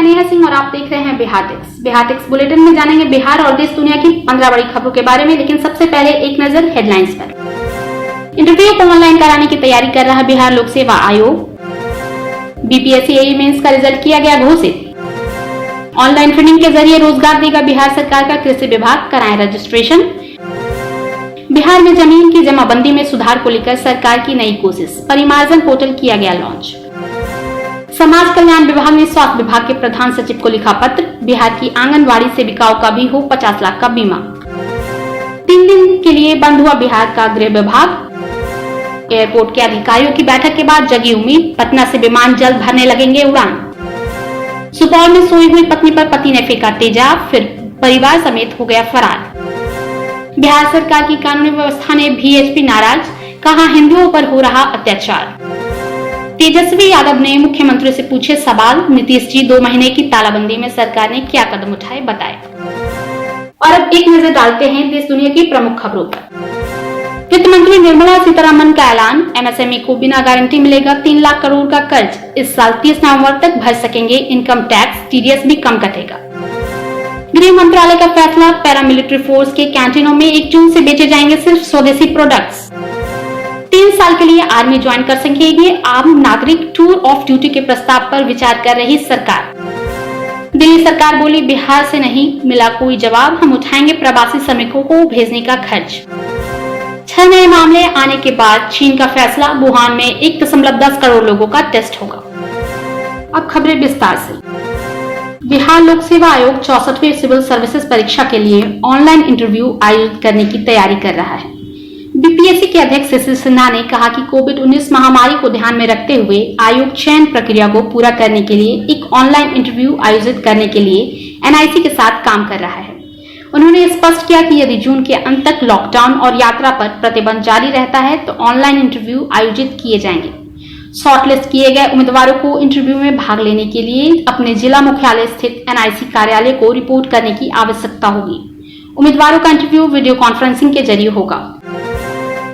मैं नेहा सिंह और आप देख रहे हैं बिहार टेक्स। बिहार टेक्स बुलेटिन में जानेंगे बिहार और देश दुनिया की 15 बड़ी खबरों के बारे में, लेकिन सबसे पहले एक नजर हेडलाइंस पर। इंटरव्यू को ऑनलाइन कराने की तैयारी कर रहा बिहार लोक सेवा आयोग। बीपीएससी एई मेंस का रिजल्ट किया गया घोषित। ऑनलाइन ट्रेनिंग के जरिए रोजगार देगा बिहार सरकार का कृषि विभाग, कराएं रजिस्ट्रेशन। बिहार में जमीन की जमाबंदी में सुधार को लेकर सरकार की नई कोशिश, परिमार्जन पोर्टल किया गया लॉन्च। समाज कल्याण विभाग ने स्वास्थ्य विभाग के प्रधान सचिव को लिखा पत्र, बिहार की आंगनबाड़ी सेविकाओं का भी हो 50 लाख का बीमा। 3 दिन के लिए बंद हुआ बिहार का गृह विभाग। एयरपोर्ट के अधिकारियों की बैठक के बाद जगी उम्मीद, पटना से विमान जल्द भरने लगेंगे उड़ान। सुपौल में सोई हुई पत्नी पर पति ने फेंका तेजाब, फिर परिवार समेत हो गया फरार। बिहार सरकार की कानूनी व्यवस्था ने बीएसपी नाराज, कहा हिंदुओं पर हो रहा अत्याचार। तेजस्वी यादव ने मुख्यमंत्री से पूछे सवाल, नीतीश जी 2 महीने की तालाबंदी में सरकार ने क्या कदम उठाए बताए। और अब एक नजर डालते हैं देश दुनिया की प्रमुख खबरों पर। वित्त मंत्री निर्मला सीतारमण का ऐलान, एमएसएमई को बिना गारंटी मिलेगा 3 लाख करोड़ का कर्ज। इस साल 30 नवंबर तक भर सकेंगे इनकम टैक्स, टीडीएस भी कम कटेगा। गृह मंत्रालय का फैसला, पैरामिलिट्री फोर्स के कैंटीनों में 1 जून से बेचे जाएंगे सिर्फ स्वदेशी प्रोडक्ट्स। 3 साल के लिए आर्मी ज्वाइन कर सकेंगे आम नागरिक, टूर ऑफ ड्यूटी के प्रस्ताव पर विचार कर रही सरकार। दिल्ली सरकार बोली, बिहार से नहीं मिला कोई जवाब, हम उठाएंगे प्रवासी श्रमिकों को भेजने का खर्च। 6 नए मामले आने के बाद चीन का फैसला, वुहान में 1.10 करोड़ लोगों का टेस्ट होगा। अब खबरें विस्तार से। बिहार लोक सेवा आयोग 64वीं सिविल सर्विसेज परीक्षा के लिए ऑनलाइन इंटरव्यू आयोजित करने की तैयारी कर रहा है। बीपीएससी के अध्यक्ष शिशिर सिन्हा ने कहा कि कोविड-19 महामारी को ध्यान में रखते हुए आयोग चयन प्रक्रिया को पूरा करने के लिए एक ऑनलाइन इंटरव्यू आयोजित करने के लिए एनआईसी के साथ काम कर रहा है। उन्होंने स्पष्ट किया कि यदि जून के अंत तक लॉकडाउन और यात्रा पर प्रतिबंध जारी रहता है तो ऑनलाइन इंटरव्यू आयोजित किए जाएंगे। शॉर्टलिस्ट किए गए उम्मीदवारों को इंटरव्यू में भाग लेने के लिए अपने जिला मुख्यालय स्थित एनआईसी कार्यालय को रिपोर्ट करने की आवश्यकता होगी। उम्मीदवारों का इंटरव्यू वीडियो कॉन्फ्रेंसिंग के जरिए होगा।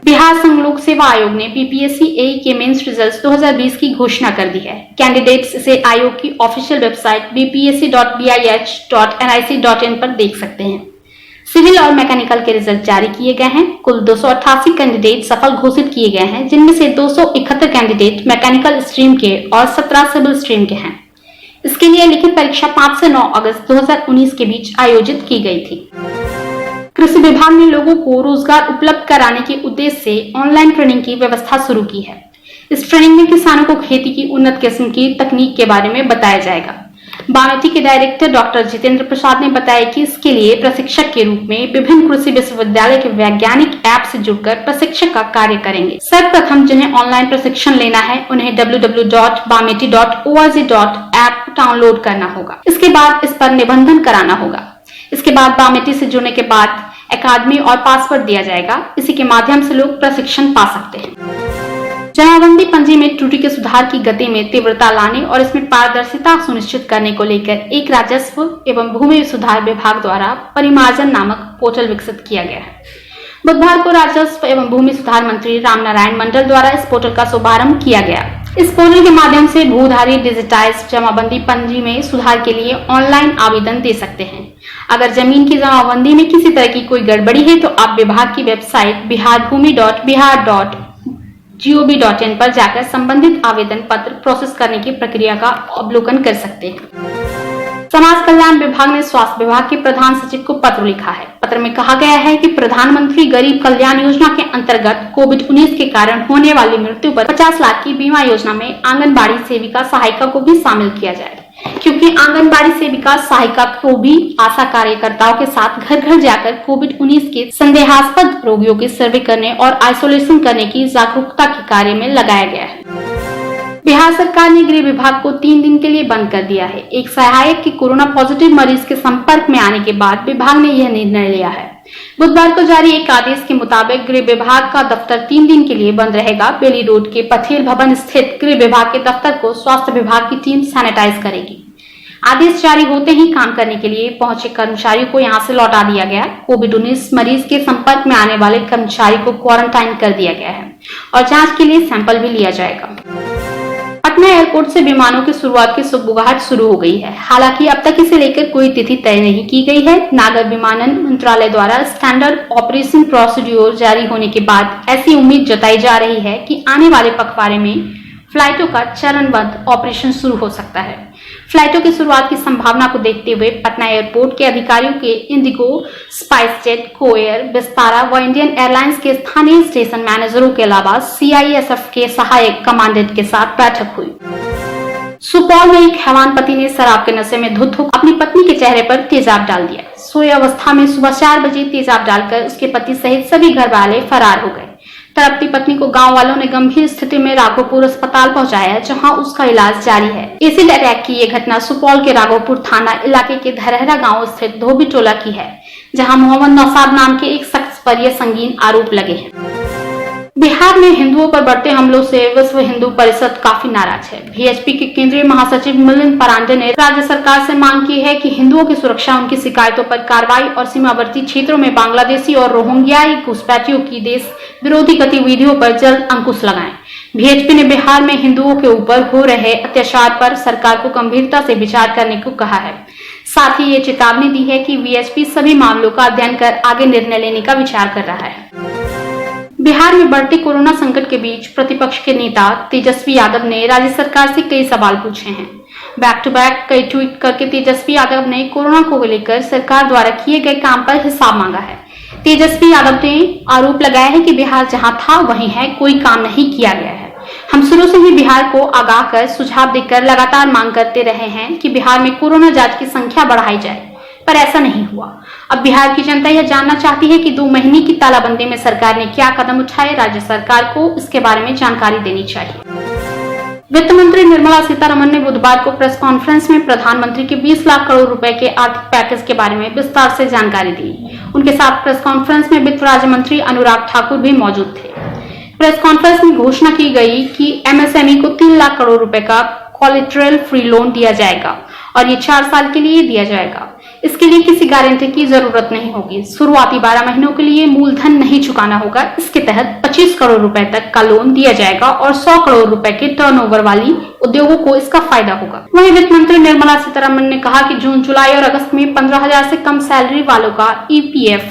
बिहार संघ लोक सेवा आयोग ने बीपीएससी एई के मेंस रिजल्ट्स 2020 की घोषणा कर दी है। कैंडिडेट्स इसे आयोग की ऑफिशियल वेबसाइट bpsc.bih.nic.in पर देख सकते हैं। सिविल और मैकेनिकल के रिजल्ट जारी किए गए हैं। कुल 288 कैंडिडेट सफल घोषित किए गए हैं, जिनमें से 271 कैंडिडेट मैकेनिकल स्ट्रीम के और 17 सिविल स्ट्रीम के हैं। इसके लिए लिखित परीक्षा 5 से 9 अगस्त 2019 के बीच आयोजित की गई थी। कृषि विभाग ने लोगों को रोजगार उपलब्ध कराने के उद्देश्य से ऑनलाइन ट्रेनिंग की व्यवस्था शुरू की है। इस ट्रेनिंग में किसानों को खेती की उन्नत किस्म की तकनीक के बारे में बताया जाएगा। बामेती के डायरेक्टर डॉक्टर जितेंद्र प्रसाद ने बताया कि इसके लिए प्रशिक्षक के रूप में विभिन्न कृषि विश्वविद्यालय के वैज्ञानिक ऐप से जुड़कर प्रशिक्षक का कार्य करेंगे। सर्वप्रथम जिन्हें ऑनलाइन प्रशिक्षण लेना है उन्हें www.bameti.org.app डाउनलोड करना होगा। इसके बाद इस पर निबंधन कराना होगा। इसके बाद बामेटी से जुड़ने के बाद अकादमी और पासवर्ड दिया जाएगा। इसी के माध्यम से लोग प्रशिक्षण पा सकते हैं। जमाबंदी पंजी में त्रुटि के सुधार की गति में तीव्रता लाने और इसमें पारदर्शिता सुनिश्चित करने को लेकर एक राजस्व एवं भूमि सुधार विभाग द्वारा परिमार्जन नामक पोर्टल विकसित किया गया है। बुधवार को राजस्व एवं भूमि सुधार मंत्री रामनारायण मंडल द्वारा इस पोर्टल का शुभारंभ किया गया। इस पोर्टल के माध्यम से भूधारी डिजिटाइज जमाबंदी पंजी में सुधार के लिए ऑनलाइन आवेदन दे सकते हैं। अगर जमीन की जमाबंदी में किसी तरह की कोई गड़बड़ी है तो आप विभाग की वेबसाइट biharbhumi.bihar.gov.in पर जाकर संबंधित आवेदन पत्र प्रोसेस करने की प्रक्रिया का अवलोकन कर सकते हैं। समाज कल्याण विभाग ने स्वास्थ्य विभाग के प्रधान सचिव को पत्र लिखा है। पत्र में कहा गया है कि प्रधानमंत्री गरीब कल्याण योजना के अंतर्गत कोविड-19 के कारण होने वाली मृत्यु पर 50 लाख की बीमा योजना में आंगनबाड़ी सेविका सहायिका को भी शामिल किया जाए, क्योंकि आंगनबाड़ी सेविका सहायिका को भी आशा कार्यकर्ताओं के साथ घर घर जाकर कोविड-19 के संदेहास्पद रोगियों के सर्वे करने और आइसोलेशन करने की जागरूकता के कार्य में लगाया गया है। बिहार सरकार ने गृह विभाग को 3 दिन के लिए बंद कर दिया है। एक सहायक के कोरोना पॉजिटिव मरीज के संपर्क में आने के बाद विभाग ने यह निर्णय लिया है। बुधवार को जारी एक आदेश के मुताबिक गृह विभाग का दफ्तर 3 दिन के लिए बंद रहेगा। बेली रोड के पथेल भवन स्थित गृह विभाग के दफ्तर को स्वास्थ्य विभाग की टीम सैनिटाइज करेगी। आदेश जारी होते ही काम करने के लिए पहुंचे कर्मचारियों को यहां से लौटा दिया गया। कोविड-19 मरीज के संपर्क में आने वाले कर्मचारी को क्वारंटाइन कर दिया गया है और जांच के लिए सैंपल भी लिया जाएगा। पटना एयरपोर्ट से विमानों की शुरुआत की सुगबुगाहट शुरू हो गई है। हालांकि अब तक इसे लेकर कोई तिथि तय नहीं की गई है। नागर विमानन मंत्रालय द्वारा स्टैंडर्ड ऑपरेशन प्रोसीड्यूर जारी होने के बाद ऐसी उम्मीद जताई जा रही है कि आने वाले पखवाड़े में फ्लाइटों का चरणबद्ध ऑपरेशन शुरू हो सकता है। फ्लाइटों की शुरुआत की संभावना को देखते हुए पटना एयरपोर्ट के अधिकारियों के इंडिगो, स्पाइसजेट, कोएयर, विस्तारा व इंडियन एयरलाइंस के स्थानीय स्टेशन मैनेजरों के अलावा CISF के सहायक कमांडेंट के साथ बैठक हुई। सुपौल में एक हैवान पति ने शराब के नशे में धुत होकर अपनी पत्नी के चेहरे पर तेजाब डाल दिया। सोए अवस्था में सुबह 4 बजे तेजाब डालकर उसके पति सहित सभी घर वाले फरार हो गए। तड़पती पत्नी को गांव वालों ने गंभीर स्थिति में राघोपुर अस्पताल पहुंचाया, जहां उसका इलाज जारी है। एसिड अटैक की ये घटना सुपौल के राघोपुर थाना इलाके के धरहरा गांव स्थित धोबी टोला की है, जहां मोहम्मद नौसाद नाम के एक शख्स पर यह संगीन आरोप लगे हैं। बिहार में हिंदुओं पर बढ़ते हमलों से विश्व हिंदू परिषद काफी नाराज है। VHP के केंद्रीय महासचिव मिलिंद परांडे ने राज्य सरकार से मांग की है कि हिंदुओं की सुरक्षा, उनकी शिकायतों पर कार्रवाई और सीमावर्ती क्षेत्रों में बांग्लादेशी और रोहिंग्याई घुसपैठियों की देश विरोधी गतिविधियों पर जल्द अंकुश लगाएं। VHP ने बिहार में हिंदुओं के ऊपर हो रहे अत्याचार पर सरकार को गंभीरता से विचार करने को कहा है। साथ ही ये चेतावनी दी है कि VHP सभी मामलों का अध्ययन कर आगे निर्णय लेने का विचार कर रहा है। बिहार में बढ़ते कोरोना संकट के बीच प्रतिपक्ष के नेता तेजस्वी यादव ने राज्य सरकार से कई सवाल पूछे हैं। बैक टू बैक कई ट्वीट करके तेजस्वी यादव ने कोरोना को लेकर सरकार द्वारा किए गए काम पर हिसाब मांगा है। तेजस्वी यादव ने आरोप लगाया है कि बिहार जहां था वहीं है, कोई काम नहीं किया गया है। हम शुरू से ही बिहार को आगाह कर सुझाव देकर लगातार मांग करते रहे हैं कि बिहार में कोरोना जांच की संख्या बढ़ाई जाए, पर ऐसा नहीं हुआ। अब बिहार की जनता यह जानना चाहती है कि 2 महीने की तालाबंदी में सरकार ने क्या कदम उठाए। राज्य सरकार को इसके बारे में जानकारी देनी चाहिए। वित्त मंत्री निर्मला सीतारमण ने बुधवार को प्रेस कॉन्फ्रेंस में प्रधानमंत्री के 20 लाख करोड़ रुपए के आर्थिक पैकेज के बारे में विस्तार से जानकारी दी। उनके साथ प्रेस कॉन्फ्रेंस में वित्त राज्य मंत्री अनुराग ठाकुर भी मौजूद थे। प्रेस कॉन्फ्रेंस में घोषणा की गई कि MSME को 3 लाख करोड़ रुपए का कोलेटरल फ्री लोन दिया जाएगा और ये 4 साल के लिए दिया जाएगा। इसके लिए किसी गारंटी की जरूरत नहीं होगी। शुरुआती 12 महीनों के लिए मूलधन नहीं चुकाना होगा। इसके तहत 25 करोड़ रुपए तक का लोन दिया जाएगा और 100 करोड़ रुपए के टर्नओवर वाली उद्योगों को इसका फायदा होगा। वहीं वित्त मंत्री निर्मला सीतारमण ने कहा कि जून, जुलाई और अगस्त में 15,000 से कम सैलरी वालों का EPF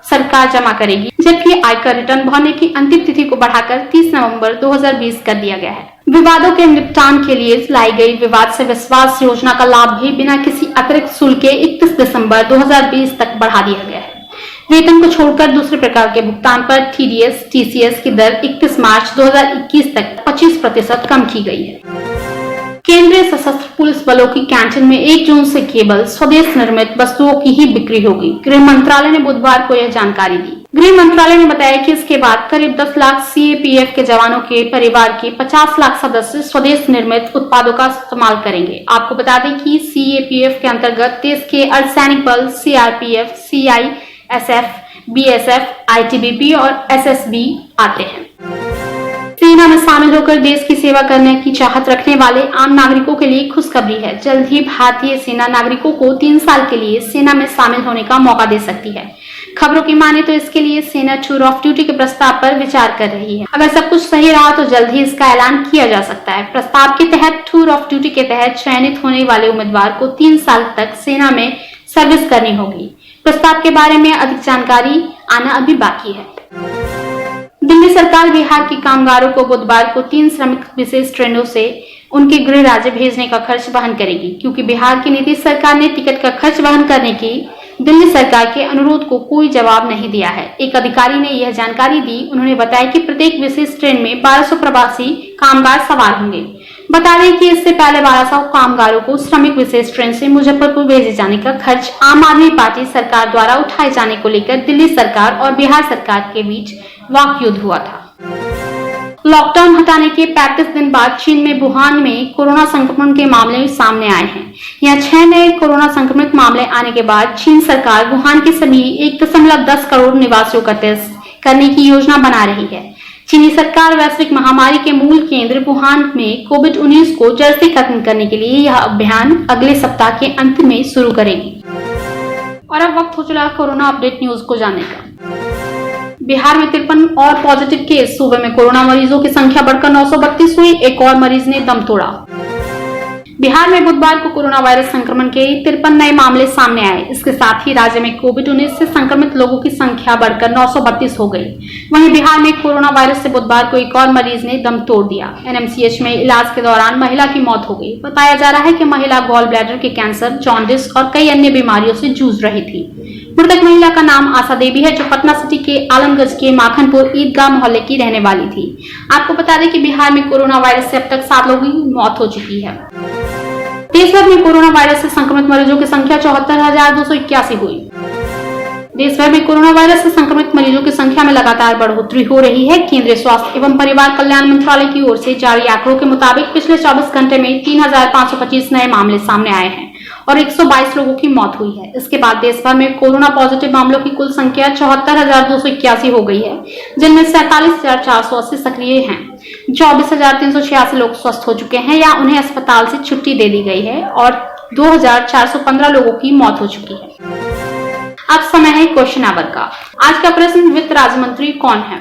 सरकार जमा करेगी, जबकि आयकर रिटर्न भरने की अंतिम तिथि को बढ़ाकर 30 नवंबर 2020 कर दिया गया है। विवादों के निपटान के लिए लाई गई विवाद से विश्वास योजना का लाभ भी बिना किसी अतिरिक्त शुल्क के 31 दिसंबर 2020 तक बढ़ा दिया गया है। वेतन को छोड़कर दूसरे प्रकार के भुगतान पर TDS, TCS की दर 31 मार्च 2021 तक 25% कम की गई है। केंद्रीय सशस्त्र पुलिस बलों की कैंटीन में 1 जून से केवल स्वदेश निर्मित वस्तुओं की ही बिक्री होगी। गृह मंत्रालय ने बुधवार को यह जानकारी दी। गृह मंत्रालय ने बताया कि इसके बाद करीब 10 लाख CAPF के जवानों के परिवार के 50 लाख सदस्य स्वदेश निर्मित उत्पादों का इस्तेमाल करेंगे। आपको बता दें कि CAPF के अंतर्गत देश के अर्धसैनिक बल CRPF, CISF, BSF, ITBP और SSB आते हैं। सेना में शामिल होकर देश की सेवा करने की चाहत रखने वाले आम नागरिकों के लिए खुशखबरी है। जल्द ही भारतीय सेना नागरिकों को 3 साल के लिए सेना में शामिल होने का मौका दे सकती है। खबरों की माने तो इसके लिए सेना टूर ऑफ ड्यूटी के प्रस्ताव पर विचार कर रही है। अगर सब कुछ सही रहा तो जल्द ही इसका ऐलान किया जा सकता है। प्रस्ताव के तहत टूर ऑफ ड्यूटी के तहत चयनित होने वाले उम्मीदवार को 3 साल तक सेना में सर्विस करनी होगी। प्रस्ताव के बारे में अधिक जानकारी आना अभी बाकी है। दिल्ली सरकार बिहार के कामगारों को बुधवार को 3 श्रमिक विशेष ट्रेनों से उनके गृह राज्य भेजने का खर्च वहन करेगी, क्योंकि बिहार की नीतीश सरकार ने टिकट का खर्च वहन करने की दिल्ली सरकार के अनुरोध को कोई जवाब नहीं दिया है। एक अधिकारी ने यह जानकारी दी। उन्होंने बताया कि प्रत्येक विशेष ट्रेन में 1200 प्रवासी कामगार सवार होंगे। बता दें कि इससे पहले 1200 कामगारों को श्रमिक विशेष ट्रेन से मुजफ्फरपुर भेजे जाने का खर्च आम आदमी पार्टी सरकार द्वारा उठाए जाने को लेकर दिल्ली सरकार और बिहार सरकार के बीच वाक युद्ध हुआ था। लॉकडाउन हटाने के 35 दिन बाद चीन में वुहान में कोरोना संक्रमण के मामले सामने आए हैं। यहाँ 6 नए कोरोना संक्रमित मामले आने के बाद चीन सरकार वुहान के सभी 1.10 करोड़ निवासियों का टेस्ट करने की योजना बना रही है। चीनी सरकार वैश्विक महामारी के मूल केंद्र वुहान में कोविड-19 को जड़ से खत्म करने के लिए यह अभियान अगले सप्ताह के अंत में शुरू करेगी। और अब वक्त हो चला कोरोना अपडेट न्यूज को जानने का। बिहार में 53 और पॉजिटिव केस। सूबे में कोरोना मरीजों की संख्या बढ़कर 932 हुई। एक और मरीज ने दम तोड़ा। बिहार में बुधवार को कोरोना वायरस संक्रमण के 53 नए मामले सामने आए। इसके साथ ही राज्य में कोविड-19 से संक्रमित लोगों की संख्या बढ़कर 932 हो गई। वहीं बिहार में कोरोना वायरस से बुधवार को एक और मरीज ने दम तोड़ दिया। एनएमसीएच में इलाज के दौरान महिला की मौत हो गई। बताया जा रहा है कि महिला गॉल ब्लैडर के कैंसर, जॉन्डिस और कई अन्य बीमारियों से जूझ रही थी। मृतक महिला का नाम आशा देवी है, जो पटना सिटी के आलमगंज के माखनपुर ईदगाह मोहल्ले की रहने वाली थी। आपको बता दें कि बिहार में कोरोना वायरस से अब तक 7 लोगों की मौत हो चुकी है। देश भर में कोरोना वायरस से संक्रमित मरीजों की संख्या 74,281 हुई। देश भर में कोरोना वायरस से संक्रमित मरीजों की संख्या में लगातार बढ़ोतरी हो रही है। केंद्रीय स्वास्थ्य एवं परिवार कल्याण मंत्रालय की ओर से जारी आंकड़ों के मुताबिक पिछले 24 घंटे में 3,525 नए मामले सामने आए हैं और 122 लोगों की मौत हुई है। इसके बाद देश भर में कोरोना पॉजिटिव मामलों की कुल संख्या 74,281 हो गई है, जिनमें 47,480 सक्रिय हैं। 24,386 लोग स्वस्थ हो चुके हैं या उन्हें अस्पताल से छुट्टी दे दी गई है और 2,415 लोगों की मौत हो चुकी है। अब समय है क्वेश्चन आवर का। आज का प्रश्न, वित्त राज्य मंत्री कौन है?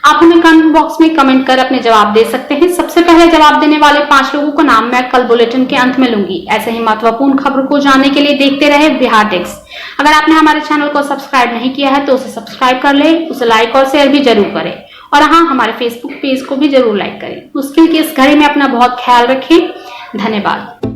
आप हमें कमेंट बॉक्स में कमेंट कर अपने जवाब दे सकते हैं। सबसे पहले जवाब देने वाले 5 लोगों का नाम मैं कल बुलेटिन के अंत में लूंगी। ऐसे ही महत्वपूर्ण खबरों को जानने के लिए देखते रहे बिहार टेक्स। अगर आपने हमारे चैनल को सब्सक्राइब नहीं किया है तो उसे सब्सक्राइब कर ले, उसे लाइक और शेयर भी जरूर करें और हाँ, हमारे फेसबुक पेज को भी जरूर लाइक करें। मुश्किल की इस घड़ी में अपना बहुत ख्याल रखें। धन्यवाद।